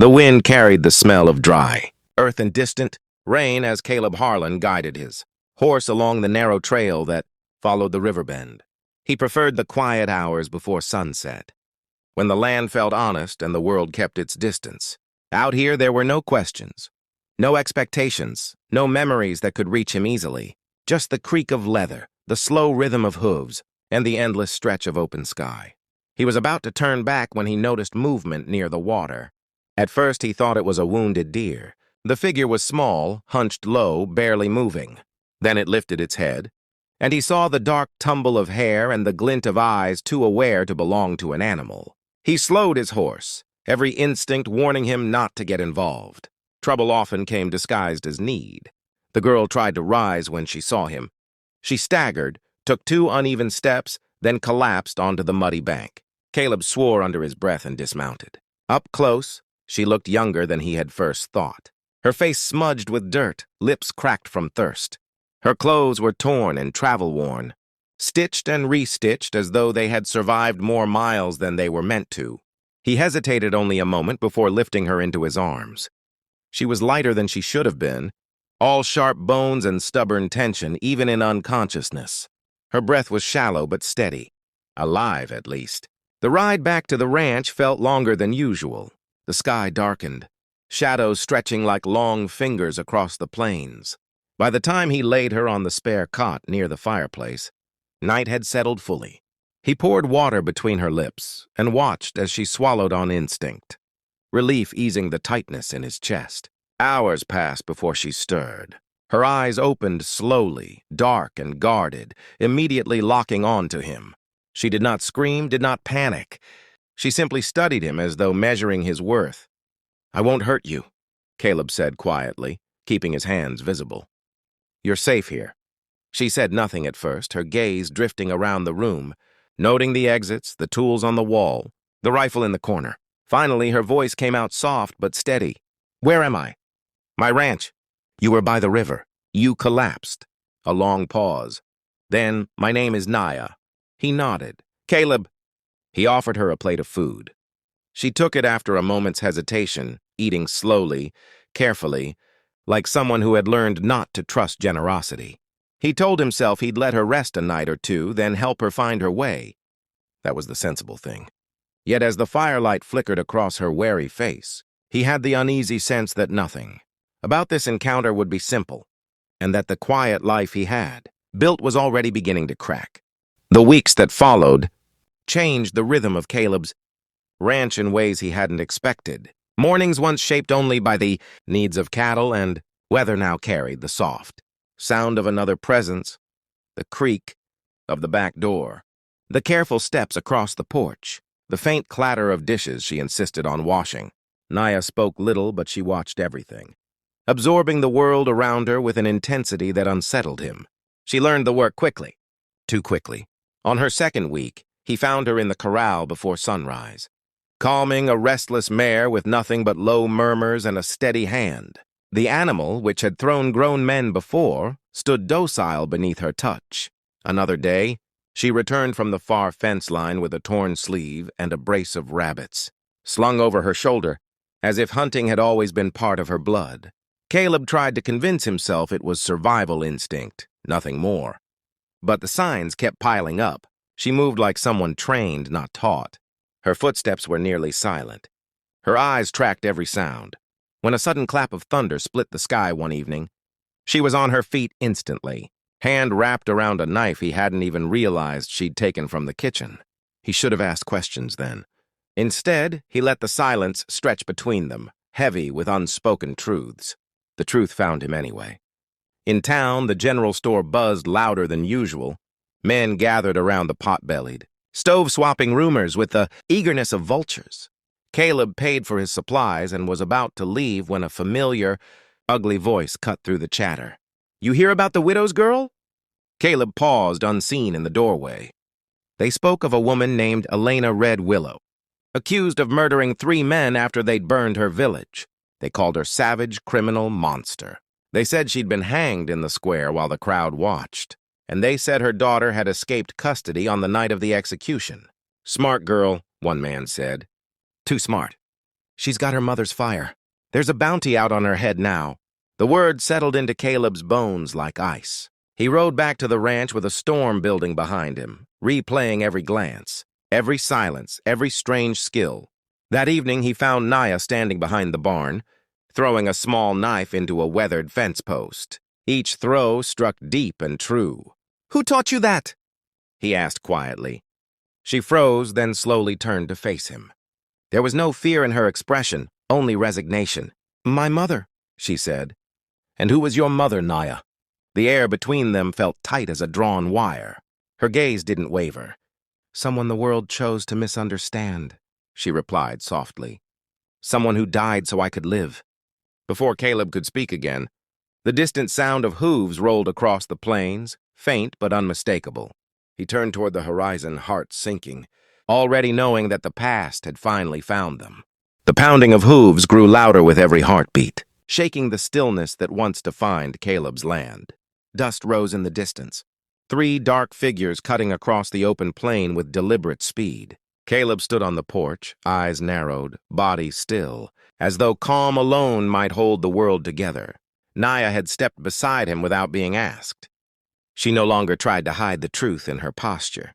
The wind carried the smell of dry earth and distant rain as Caleb Harlan guided his horse along the narrow trail that followed the river bend. He preferred the quiet hours before sunset, when the land felt honest and the world kept its distance. Out here, there were no questions, no expectations, no memories that could reach him easily, just the creak of leather, the slow rhythm of hooves, and the endless stretch of open sky. He was about to turn back when he noticed movement near the water. At first, he thought it was a wounded deer. The figure was small, hunched low, barely moving. Then it lifted its head, and he saw the dark tumble of hair and the glint of eyes too aware to belong to an animal. He slowed his horse, every instinct warning him not to get involved. Trouble often came disguised as need. The girl tried to rise when she saw him. She staggered, took 2 uneven steps, then collapsed onto the muddy bank. Caleb swore under his breath and dismounted. Up close, she looked younger than he had first thought. Her face smudged with dirt, lips cracked from thirst. Her clothes were torn and travel-worn, stitched and restitched as though they had survived more miles than they were meant to. He hesitated only a moment before lifting her into his arms. She was lighter than she should have been, all sharp bones and stubborn tension, even in unconsciousness. Her breath was shallow but steady, alive at least. The ride back to the ranch felt longer than usual. The sky darkened, shadows stretching like long fingers across the plains. By the time he laid her on the spare cot near the fireplace, night had settled fully. He poured water between her lips and watched as she swallowed on instinct, relief easing the tightness in his chest. Hours passed before she stirred. Her eyes opened slowly, dark and guarded, immediately locking on to him. She did not scream, did not panic. She simply studied him as though measuring his worth. "I won't hurt you," Caleb said quietly, keeping his hands visible. "You're safe here." She said nothing at first, her gaze drifting around the room, noting the exits, the tools on the wall, the rifle in the corner. Finally, her voice came out soft but steady. "Where am I?" "My ranch." "You were by the river. You collapsed." A long pause. Then, "My name is Naya." He nodded. "Caleb." He offered her a plate of food. She took it after a moment's hesitation, eating slowly, carefully, like someone who had learned not to trust generosity. He told himself he'd let her rest a night or two, then help her find her way. That was the sensible thing. Yet as the firelight flickered across her wary face, he had the uneasy sense that nothing about this encounter would be simple, and that the quiet life he had built was already beginning to crack. The weeks that followed changed the rhythm of Caleb's ranch in ways he hadn't expected. Mornings once shaped only by the needs of cattle and weather now carried the soft sound of another presence, the creak of the back door, the careful steps across the porch, the faint clatter of dishes she insisted on washing. Naya spoke little, but she watched everything, absorbing the world around her with an intensity that unsettled him. She learned the work quickly, too quickly. On her second week, he found her in the corral before sunrise, calming a restless mare with nothing but low murmurs and a steady hand. The animal, which had thrown grown men before, stood docile beneath her touch. Another day, she returned from the far fence line with a torn sleeve and a brace of rabbits, slung over her shoulder, as if hunting had always been part of her blood. Caleb tried to convince himself it was survival instinct, nothing more. But the signs kept piling up. She moved like someone trained, not taught. Her footsteps were nearly silent. Her eyes tracked every sound. When a sudden clap of thunder split the sky one evening, she was on her feet instantly, hand wrapped around a knife he hadn't even realized she'd taken from the kitchen. He should have asked questions then. Instead, he let the silence stretch between them, heavy with unspoken truths. The truth found him anyway. In town, the general store buzzed louder than usual. Men gathered around the pot-bellied, stove-swapping rumors with the eagerness of vultures. Caleb paid for his supplies and was about to leave when a familiar, ugly voice cut through the chatter. "You hear about the widow's girl?" Caleb paused, unseen, in the doorway. They spoke of a woman named Elena Red Willow, accused of murdering 3 men after they'd burned her village. They called her savage, criminal, monster. They said she'd been hanged in the square while the crowd watched, and they said her daughter had escaped custody on the night of the execution. "Smart girl," one man said. "Too smart." She's got her mother's fire. There's a bounty out on her head now. The word settled into Caleb's bones like ice. He rode back to the ranch with a storm building behind him, replaying every glance, every silence, every strange skill. That evening, he found Naya standing behind the barn, throwing a small knife into a weathered fence post. Each throw struck deep and true. "Who taught you that?" he asked quietly. She froze, then slowly turned to face him. There was no fear in her expression, only resignation. "My mother," she said. "And who was your mother, Naya?" The air between them felt tight as a drawn wire. Her gaze didn't waver. "Someone the world chose to misunderstand," she replied softly. "Someone who died so I could live." Before Caleb could speak again, the distant sound of hooves rolled across the plains, faint but unmistakable. He turned toward the horizon, heart sinking, already knowing that the past had finally found them. The pounding of hooves grew louder with every heartbeat, shaking the stillness that once defined Caleb's land. Dust rose in the distance, 3 dark figures cutting across the open plain with deliberate speed. Caleb stood on the porch, eyes narrowed, body still, as though calm alone might hold the world together. Naya had stepped beside him without being asked. She no longer tried to hide the truth in her posture.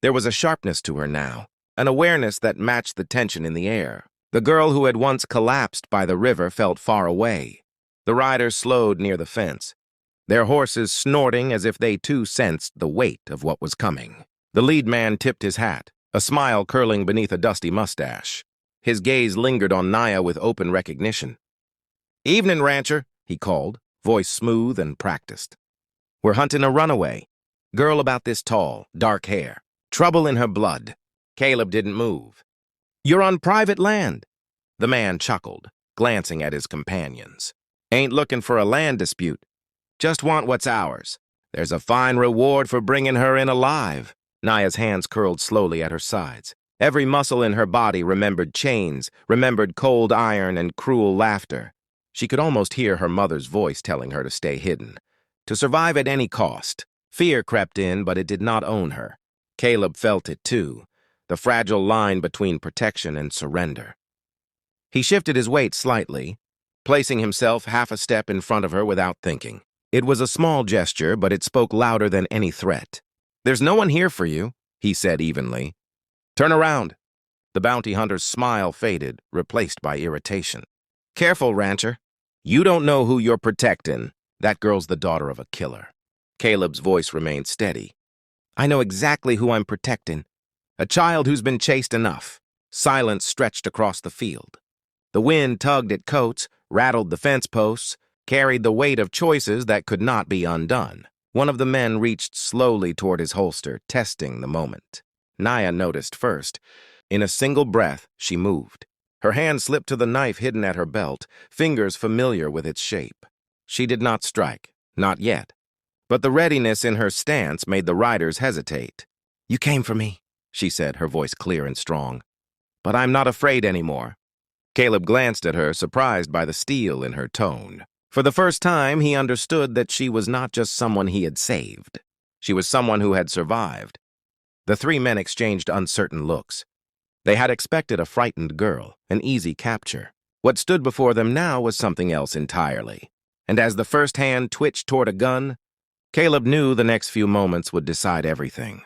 There was a sharpness to her now, an awareness that matched the tension in the air. The girl who had once collapsed by the river felt far away. The riders slowed near the fence, their horses snorting as if they too sensed the weight of what was coming. The lead man tipped his hat, a smile curling beneath a dusty mustache. His gaze lingered on Naya with open recognition. "Evening, rancher," he called, voice smooth and practiced. "We're hunting a runaway. Girl about this tall, dark hair. Trouble in her blood." Caleb didn't move. "You're on private land." The man chuckled, glancing at his companions. "Ain't looking for a land dispute. Just want what's ours. There's a fine reward for bringing her in alive." Naya's hands curled slowly at her sides. Every muscle in her body remembered chains, remembered cold iron and cruel laughter. She could almost hear her mother's voice telling her to stay hidden, to survive at any cost. Fear crept in, but it did not own her. Caleb felt it too, the fragile line between protection and surrender. He shifted his weight slightly, placing himself half a step in front of her without thinking. It was a small gesture, but it spoke louder than any threat. "There's no one here for you," he said evenly. "Turn around." The bounty hunter's smile faded, replaced by irritation. "Careful, rancher. You don't know who you're protecting. That girl's the daughter of a killer." Caleb's voice remained steady. "I know exactly who I'm protecting. A child who's been chased enough." Silence stretched across the field. The wind tugged at coats, rattled the fence posts, carried the weight of choices that could not be undone. One of the men reached slowly toward his holster, testing the moment. Naya noticed first. In a single breath, she moved. Her hand slipped to the knife hidden at her belt, fingers familiar with its shape. She did not strike, not yet. But the readiness in her stance made the riders hesitate. "You came for me," she said, her voice clear and strong. "But I'm not afraid anymore." Caleb glanced at her, surprised by the steel in her tone. For the first time, he understood that she was not just someone he had saved. She was someone who had survived. The 3 men exchanged uncertain looks. They had expected a frightened girl, an easy capture. What stood before them now was something else entirely. And as the first hand twitched toward a gun, Caleb knew the next few moments would decide everything.